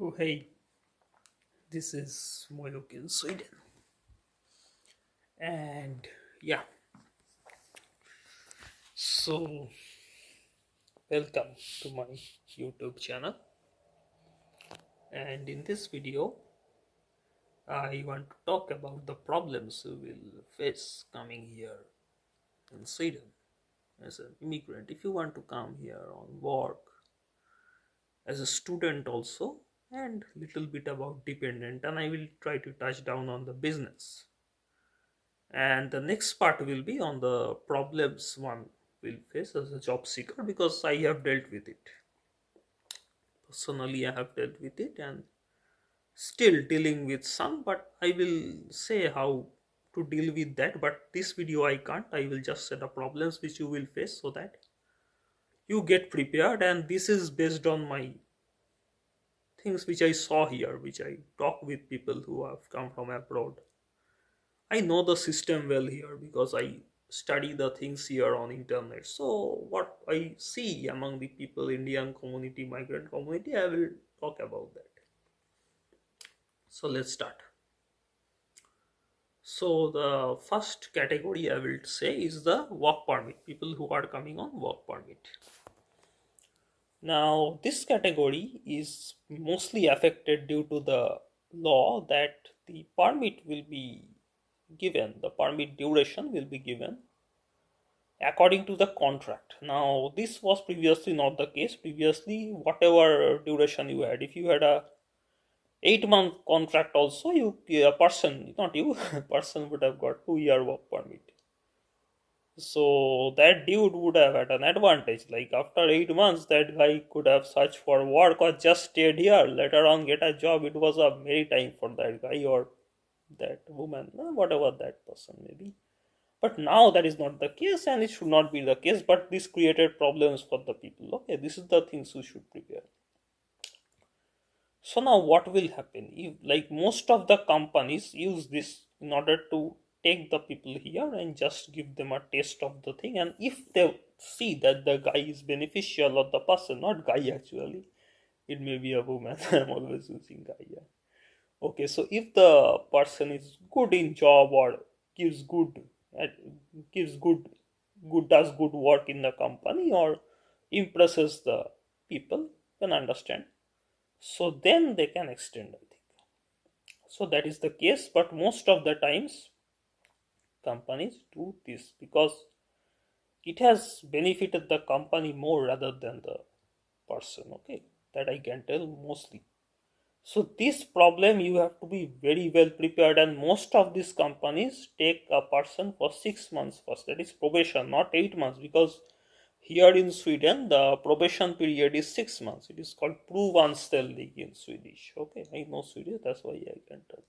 Oh, hey, this is Moyok in Sweden. And yeah, so welcome to my YouTube channel. And in this video, I want to talk about the problems you will face coming here in Sweden as an immigrant. If you want to come here on work, as a student also, and little bit about dependent, and I will try to touch down on the business. And the next part will be on the problems one will face as a job seeker, because I have dealt with it personally. I have dealt with it and still dealing with some, but I will say how to deal with that. But this video I can't. I will just say the problems which you will face so that you get prepared. And this is based on my things which I saw here, which I talk with people who have come from abroad. I know the system well here because I study the things here on internet. So what I see among the people, Indian community, migrant community, I will talk about that. So let's start. So the first category I will say is the work permit, people who are coming on work permit. Now this category is mostly affected due to the law that the permit will be given, the permit duration will be given according to the contract. Now this was previously not the case. Previously, whatever duration you had, if you had a 8-month contract also, you a person, not you, person would have got 2-year work permit. So that dude would have had an advantage. Like after 8 months, that guy could have searched for work or just stayed here. Later on, get a job. It was a merry time for that guy or that woman, whatever that person may be. But now that is not the case, and it should not be the case. But this created problems for the people. Okay, this is the things you should prepare. So now what will happen? If, like, most of the companies use this in order to take the people here and just give them a taste of the thing. And if they see that the guy is beneficial, or the person, not guy actually, it may be a woman. I'm always using guy. Yeah. Okay, so if the person is good in job or gives good gives good does good work in the company or impresses the people, can understand. So then they can extend, I think. So that is the case, but most of the times companies do this because it has benefited the company more rather than the person. Okay, that I can tell mostly. So this problem you have to be very well prepared, and most of these companies take a person for 6 months first. That is probation, not 8 months, because here in Sweden the probation period is 6 months. It is called provanställning in Swedish. Okay, I know Swedish, that's why I can tell.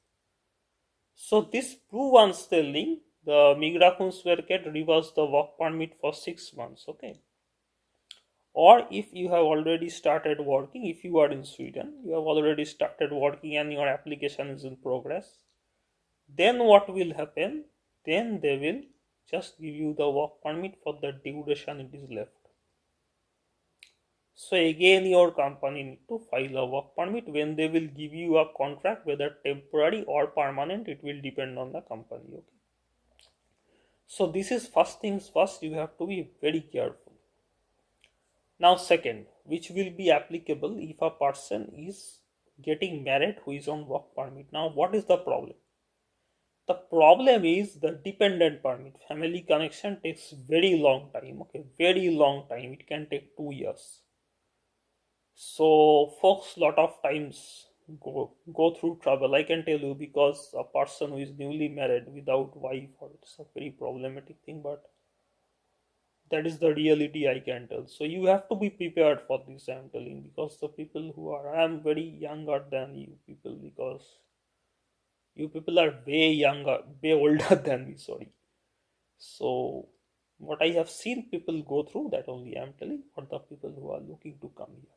So this provanställning, the Migrationsverket reverse the work permit for 6 months. Okay, or if you have already started working, if you are in Sweden, you have already started working and your application is in progress, then what will happen? Then they will just give you the work permit for the duration it is left. So again your company need to file a work permit. When they will give you a contract, whether temporary or permanent, it will depend on the company. Okay, so this is first things first, you have to be very careful. Now second, which will be applicable if a person is getting married who is on work permit. Now what is the problem? The problem is the dependent permit. Family connection takes very long time. Okay, very long time. It can take 2 years. So folks lot of times go through trouble. I can tell you, because a person who is newly married without wife, or it's a very problematic thing, but that is the reality I can tell. So you have to be prepared for this, I'm telling, because the people who are, I am very younger than you people, because you people are way younger, way older than me, sorry. So what I have seen people go through, that only I'm telling for the people who are looking to come here.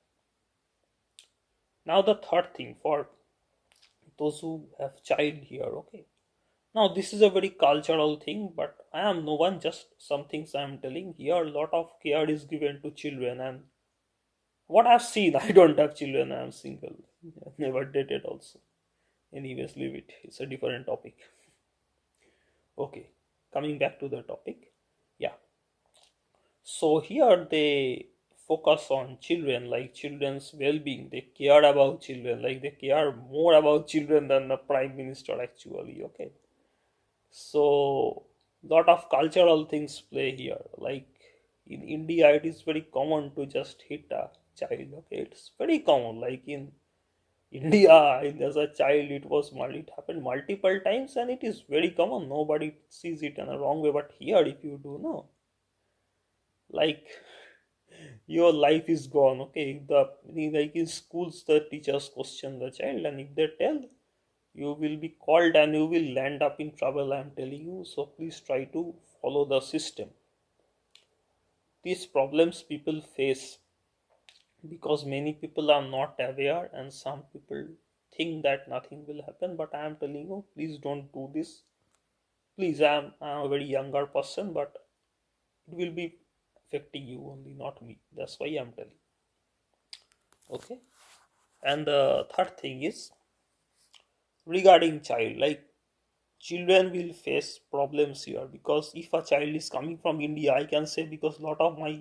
Now the third thing, for those who have child here. Okay, now this is a very cultural thing, but I am no one, just some things I am telling here. A lot of care is given to children, and what I've seen, I don't have children, I'm single. Never dated also. Anyways, leave it. It's a different topic. Okay, coming back to the topic. Yeah. So here they focus on children, like children's well-being. They care about children, like they care more about children than the prime minister actually. Okay. So lot of cultural things play here. Like in India, it is very common to just hit a child. Okay, it's very common. Like in India, as a child, it happened multiple times, and it is very common. Nobody sees it in a wrong way. But here, if you do know, like your life is gone. Okay, like in schools, the teachers question the child, and if they tell, you will be called and you will land up in trouble. I am telling you. So please try to follow the system. These problems people face because many people are not aware, and some people think that nothing will happen. But I am telling you, please don't do this. Please, I'm a very younger person, but it will be affecting you only, not me. That's why I'm telling. Okay. And the third thing is regarding child, like children will face problems here, because if a child is coming from India, I can say, because a lot of my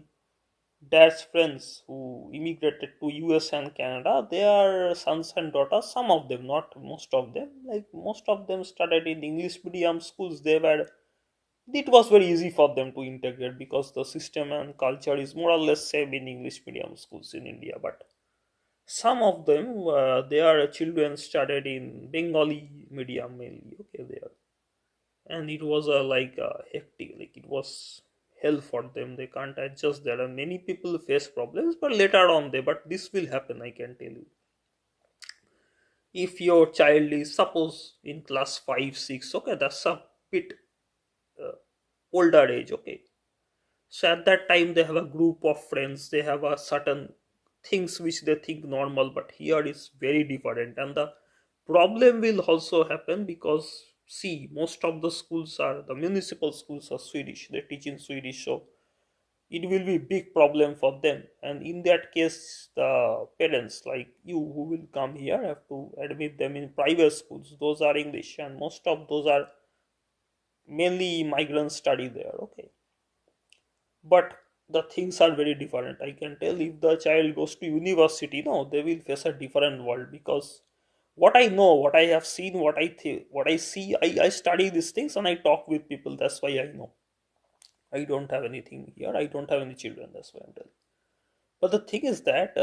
dad's friends who immigrated to US and Canada, they are sons and daughters, some of them, not most of them, like most of them studied in English medium schools. It was very easy for them to integrate because the system and culture is more or less same in English medium schools in India. But some of them, their children studied in Bengali medium mainly. Okay, there, and it was a like hectic, like it was hell for them. They can't adjust there, and many people face problems, but later on but this will happen, I can tell you. If your child is suppose in class 5 6, okay, that's a bit uh, older age. Okay, so at that time they have a group of friends, they have a certain things which they think normal, but here is very different. And the problem will also happen because see, most of the schools are, the municipal schools are Swedish, they teach in Swedish, so it will be big problem for them. And in that case, the parents like you who will come here have to admit them in private schools. Those are English, and most of those are mainly migrants study there. Okay, but the things are very different, I can tell. If the child goes to university, no, they will face a different world, because what I know, what I have seen, what I see, I study these things and I talk with people. That's why I know. I don't have anything here, I don't have any children, that's why I'm telling. But the thing is that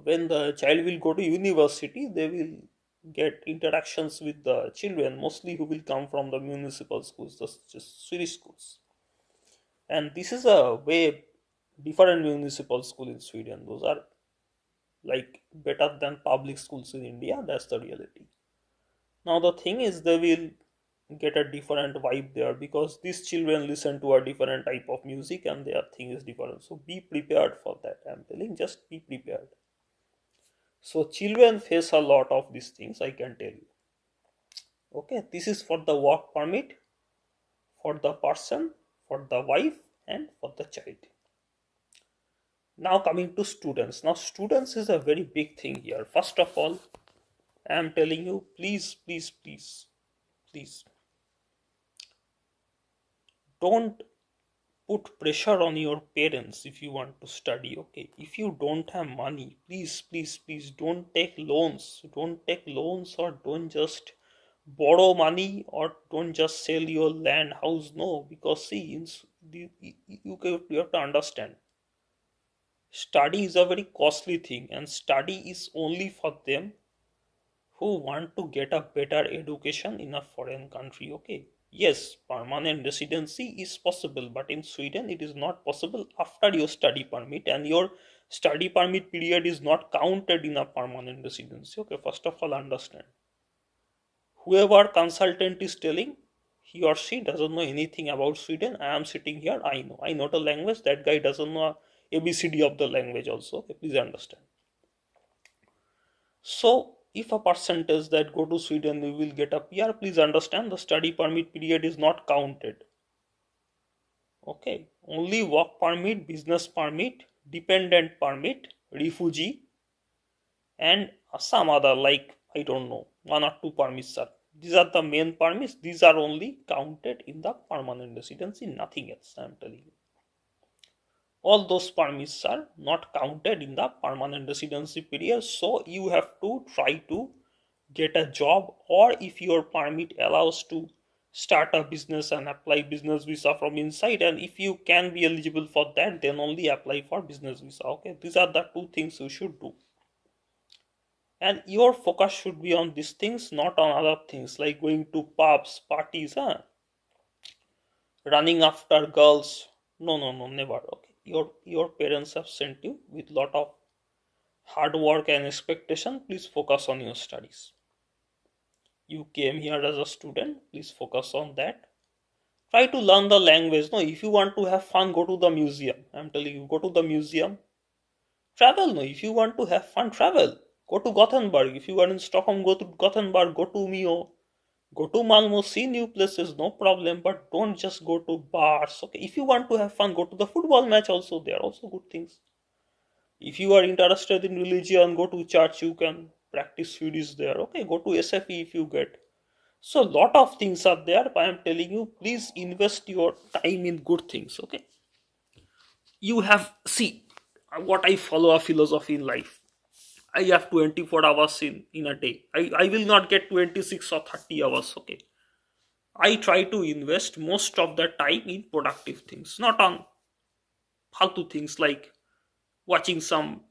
when the child will go to university, they will get interactions with the children mostly who will come from the municipal schools, the just Swedish schools. And this is a way different municipal school in Sweden. Those are like better than public schools in India. That's the reality. Now the thing is, they will get a different vibe there because these children listen to a different type of music and their thing is different. So be prepared for that. I'm telling, just be prepared. So children face a lot of these things, I can tell you. Okay, this is for the work permit, for the person, for the wife, and for the child. Now coming to students. Now students is a very big thing here. First of all, I am telling you, please, please, please, please don't put pressure on your parents if you want to study. Okay, if you don't have money, please, please, please don't take loans. Don't take loans, or don't just borrow money, or don't just sell your land, house. No, because see, you have to understand, study is a very costly thing, and study is only for them who want to get a better education in a foreign country. Okay, yes, permanent residency is possible, but in Sweden it is not possible after your study permit, and your study permit period is not counted in a permanent residency. Okay, first of all, understand, whoever consultant is telling, he or she doesn't know anything about Sweden. I am sitting here, I know the language, that guy doesn't know ABCD of the language also. Okay, please understand. So, if a percentage that go to Sweden you will get a PR, please understand the study permit period is not counted. Okay, only work permit, business permit, dependent permit, refugee, and some other, like I don't know, one or two permits are. These are the main permits. These are only counted in the permanent residency, nothing else. I am telling you. All those permits are not counted in the permanent residency period. So you have to try to get a job, or if your permit allows to start a business and apply business visa from inside, and if you can be eligible for that, then only apply for business visa. Okay, these are the two things you should do, and your focus should be on these things, not on other things like going to pubs, parties, running after girls. No, no, no, never. Okay, your parents have sent you with lot of hard work and expectation. Please focus on your studies. You came here as a student, please focus on that. Try to learn the language. No, if you want to have fun, go to the museum. I'm telling you, go to the museum. Travel. No, if you want to have fun, travel. Go to Gothenburg. If you are in Stockholm, go to Gothenburg. Go to Mio. Go to Malmo. See new places. No problem. But don't just go to bars. Okay. If you want to have fun, go to the football match. Also, there are also good things. If you are interested in religion, go to church. You can practice Swedish there. Okay. Go to SFE if you get. So lot of things are there. I am telling you, please invest your time in good things. Okay. You have, see, what I follow a philosophy in life. I have 24 hours in a day. I will not get 26 or 30 hours. Okay. I try to invest most of the time in productive things, not on faltu things like watching some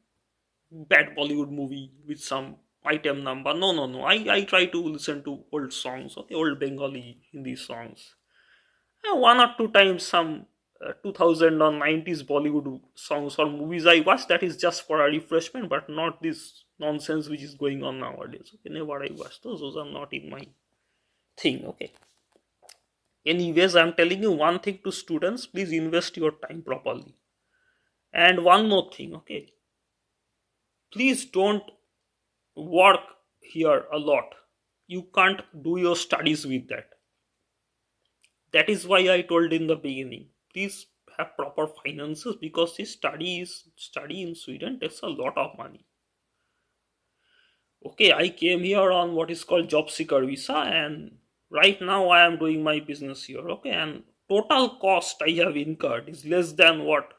bad Bollywood movie with some item number. No, no, no. I try to listen to old songs, okay, old Bengali Hindi songs. One or two times some 2000 or 90s Bollywood songs or movies I watch, that is just for a refreshment, but not this nonsense which is going on nowadays. Okay, never I watch those are not in my thing. Okay. Anyways, I'm telling you one thing to students, please invest your time properly. And one more thing, okay. Please don't work here a lot. You can't do your studies with that. That is why I told in the beginning, please have proper finances, because this study in Sweden takes a lot of money. Okay, I came here on what is called Jobseeker visa, and right now I am doing my business here. Okay, and total cost I have incurred is less than what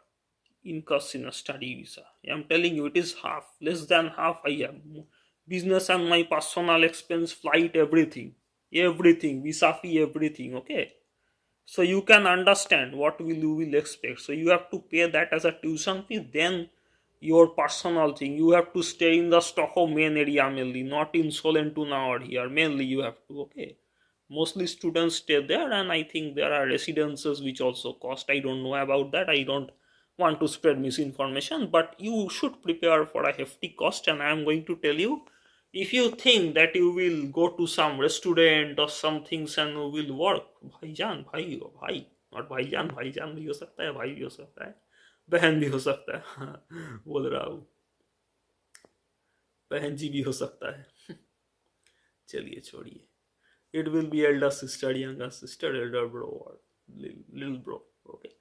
incurs in a study visa. I'm telling you, it is half, less than half. I have business and my personal expense, flight, everything, visa fee, everything. Okay, so you can understand what will you will expect. So you have to pay that as a tuition fee, then your personal thing, you have to stay in the Stockholm main area mainly, not in Sollentuna or here. Mainly you have to. Okay, mostly students stay there, and I think there are residences which also cost. I don't know about that. I don't want to spread misinformation, but you should prepare for a hefty cost. And I am going to tell you, if you think that you will go to some restaurant or some things and you will work, भाईजान भाई हो भाई, और भाईजान भी हो सकता है, भाई भी हो सकता है, बहन भी हो सकता है, बोल रहा हूँ, बहन जी भी हो सकता है. चलिए छोड़िए. It will be elder sister, younger sister, elder bro, or little bro. Okay.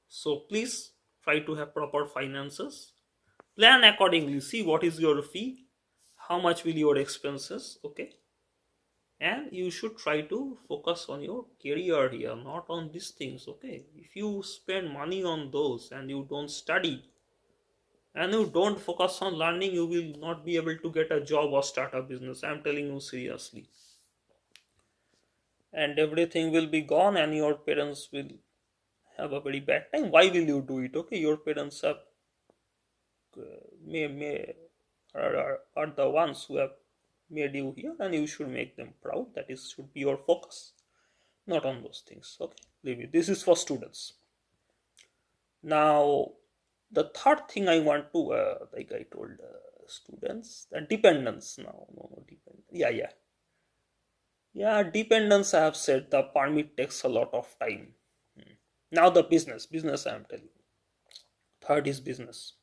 So please try to have proper finances. Plan accordingly. See what is your fee, how much will your expenses. Okay, and you should try to focus on your career here, not on these things. Okay, if you spend money on those and you don't study and you don't focus on learning, you will not be able to get a job or start a business. I'm telling you seriously, and everything will be gone and your parents will have a very bad time. Why will you do it? Okay, your parents have may are the ones who have made you here, and you should make them proud. That is should be your focus, not on those things. Okay, leave it. This is for students. Now, the third thing I want to, like I told students, the dependence. Now, no, dependence. Yeah, dependence. I have said the permit takes a lot of time. Now the business. I am telling you. Third is business.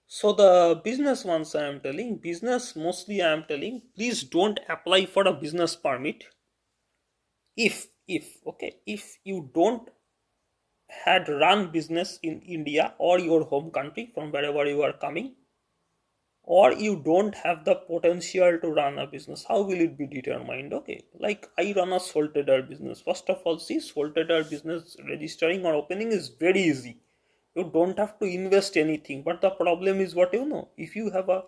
So the business ones I am telling, business mostly I am telling, please don't apply for a business permit if okay, if you don't had run business in India or your home country from wherever you are coming, or you don't have the potential to run a business, how will it be determined? Okay, like I run a sole trader business. First of all, see, sole trader business registering or opening is very easy. You don't have to invest anything, but the problem is, what you know, if you have a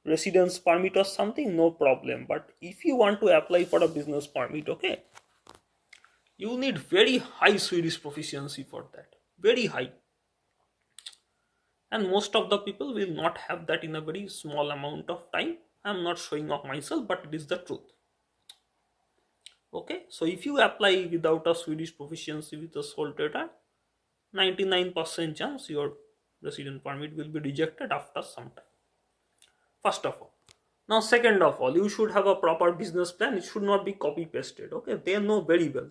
residence permit or something, no problem. But if you want to apply for a business permit, okay, you need very high Swedish proficiency for that, very high. And most of the people will not have that in a very small amount of time. I'm not showing off myself, but it is the truth. Okay, so if you apply without a Swedish proficiency with a sole trader, 99% chance your resident permit will be rejected after some time. First of all. Now, second of all, you should have a proper business plan. It should not be copy pasted. Okay, they know very well.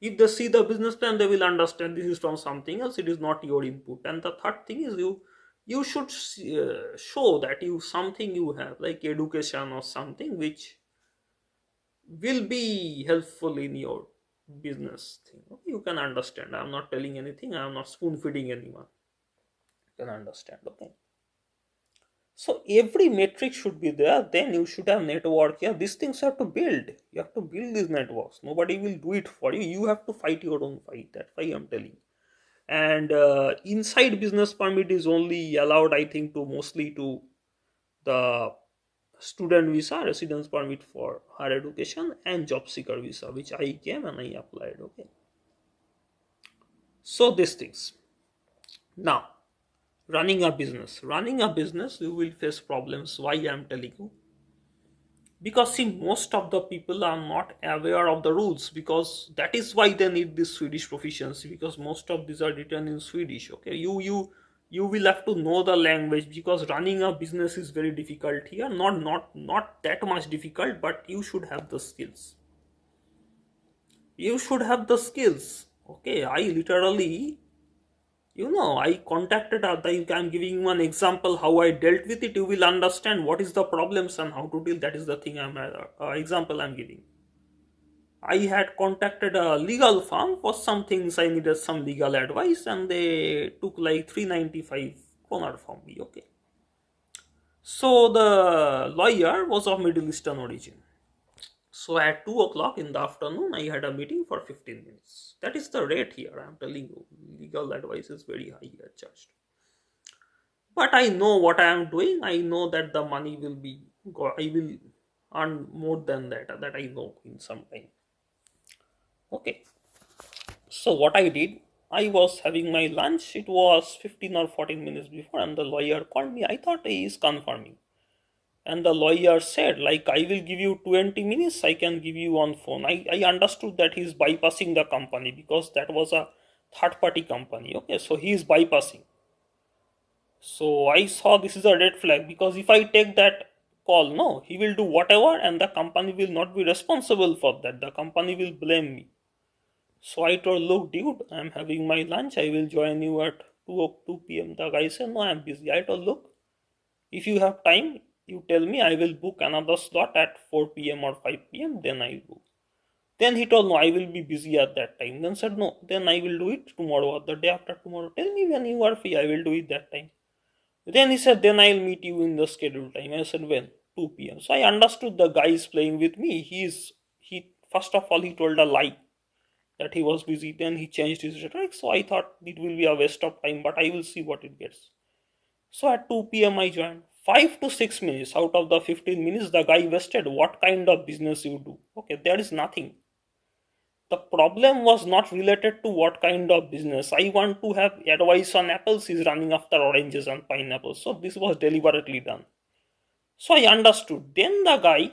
If they see the business plan, they will understand this is from something else. It is not your input. And the third thing is, you should show that you something you have, like education or something which will be helpful in your business thing. Okay, you can understand. I am not telling anything. I am not spoon feeding anyone. You can understand. Okay. So every metric should be there. Then you should have network. Yeah, these things have to build. You have to build these networks. Nobody will do it for you. You have to fight your own fight. That's why I'm telling. And inside business permit is only allowed, I think, to mostly to the student visa, residence permit for higher education, and job seeker visa, which I came and I applied. Okay. So these things. Now, running a business, you will face problems. Why I'm telling you? Because see, most of the people are not aware of the rules, because that is why they need this Swedish proficiency, because most of these are written in Swedish. Okay, you will have to know the language, because running a business is very difficult here. Not that much difficult, but you should have the skills. You should have the skills. Okay, I literally, I contacted, I'm giving you an example how I dealt with it. You will understand what is the problems and how to deal. That is the thing example I'm giving. I had contacted a legal firm for some things. I needed some legal advice, and they took like 395 kroner from me. Okay. So the lawyer was of Middle Eastern origin. So at 2 o'clock in the afternoon, I had a meeting for 15 minutes. That is the rate here. I'm telling you, legal advice is very high here charged. But I know what I am doing. I know that the money will be, I will earn more than that. That I know in some time. Okay. So what I did, I was having my lunch. It was 15 or 14 minutes before, and the lawyer called me. I thought he is confirming. And the lawyer said, like, I will give you 20 minutes, I can give you on phone. I understood that he is bypassing the company, because that was a third party company. Okay, so he is bypassing. So I saw this is a red flag, because if I take that call, no, he will do whatever, and the company will not be responsible for that. The company will blame me. So I told, look, dude, I'm having my lunch. I will join you at 2 p.m. The guy said, no, I'm busy. I told, look, if you have time, you tell me, I will book another slot at 4 p.m. or 5 p.m. Then I will. Then he told, no, I will be busy at that time. Then said, no, then I will do it tomorrow or the day after tomorrow. Tell me when you are free, I will do it that time. Then he said, then I'll meet you in the scheduled time. I said, when? 2 p.m. So I understood the guy is playing with me. He first of all, he told a lie that he was busy. Then he changed his rhetoric. So I thought it will be a waste of time, but I will see what it gets. So at 2 p.m. I joined. 5 to 6 minutes out of the 15 minutes, the guy wasted. What kind of business you do? Okay, there is nothing. The problem was not related to what kind of business. I want to have advice on apples, is running after oranges and pineapples. So this was deliberately done. So I understood. Then the guy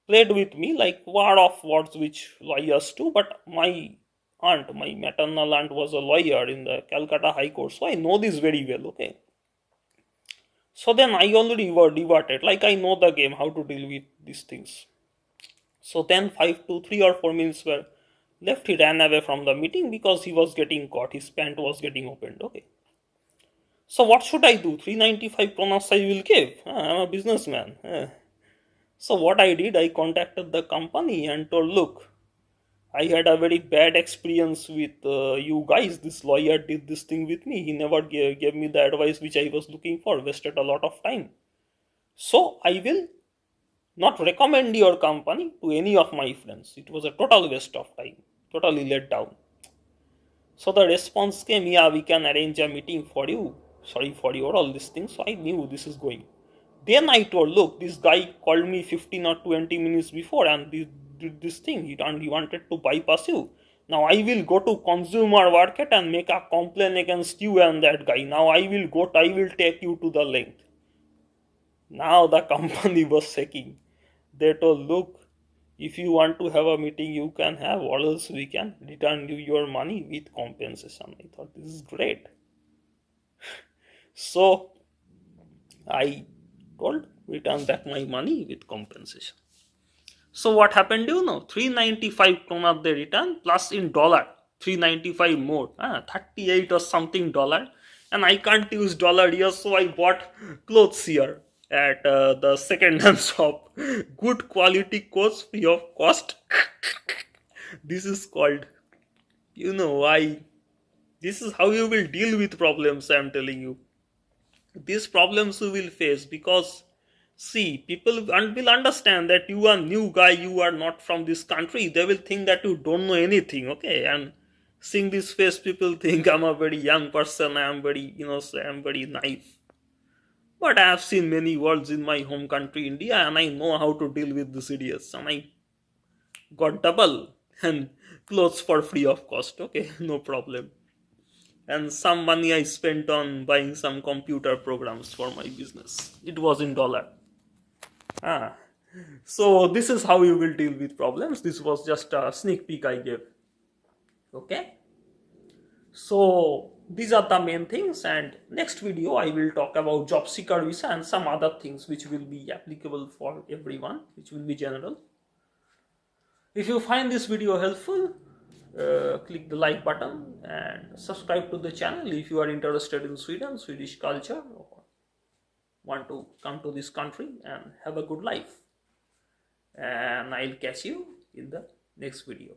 played with me like word of words which lawyers do, but my aunt, my maternal aunt, was a lawyer in the Calcutta High Court. So I know this very well. Okay. So then I already were diverted. Like I know the game, how to deal with these things. So then 5 to 3 or 4 minutes were left. He ran away from the meeting because he was getting caught. His pant was getting opened. Okay. So what should I do? 395 kronas I will give. I'm a businessman. So what I did, I contacted the company and told, look, I had a very bad experience with you guys. This lawyer did this thing with me. He never gave me the advice which I was looking for, wasted a lot of time. So I will not recommend your company to any of my friends. It was a total waste of time, totally let down. So the response came, yeah, we can arrange a meeting for you. Sorry for your all these things. So I knew this is going. Then I told, look, this guy called me 15 or 20 minutes before and did this thing. He wanted to bypass you. Now I will go to consumer market and make a complaint against you and that guy. Now I will take you to the length. Now the company was shaking. They told, look, if you want to have a meeting, you can have, or else we can return you your money with compensation. I thought this is great. So I told, return back my money with compensation. So what happened, 395 kroner they return plus in dollar, 395 more, 38 or something dollar. And I can't use dollar here, so I bought clothes here at the second hand shop. Good quality clothes, free of cost. This is called, why. This is how you will deal with problems, I am telling you. These problems you will face because see, people will understand that you are new guy, you are not from this country. They will think that you don't know anything, okay? And seeing this face, people think I'm a very young person, I am very, I am very naive. But I have seen many worlds in my home country, India, and I know how to deal with these idiots. And I got double and clothes for free of cost, okay? No problem. And some money I spent on buying some computer programs for my business. It was in dollar. Ah. So this is how you will deal with problems. This was just a sneak peek I gave. Okay. So these are the main things, and next video I will talk about job seeker visa and some other things which will be applicable for everyone, which will be general. If you find this video helpful, click the like button and subscribe to the channel if you are interested in Sweden, Swedish culture, or want to come to this country and have a good life. And I'll catch you in the next video.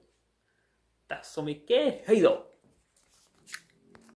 Tack så mycket. Hej då!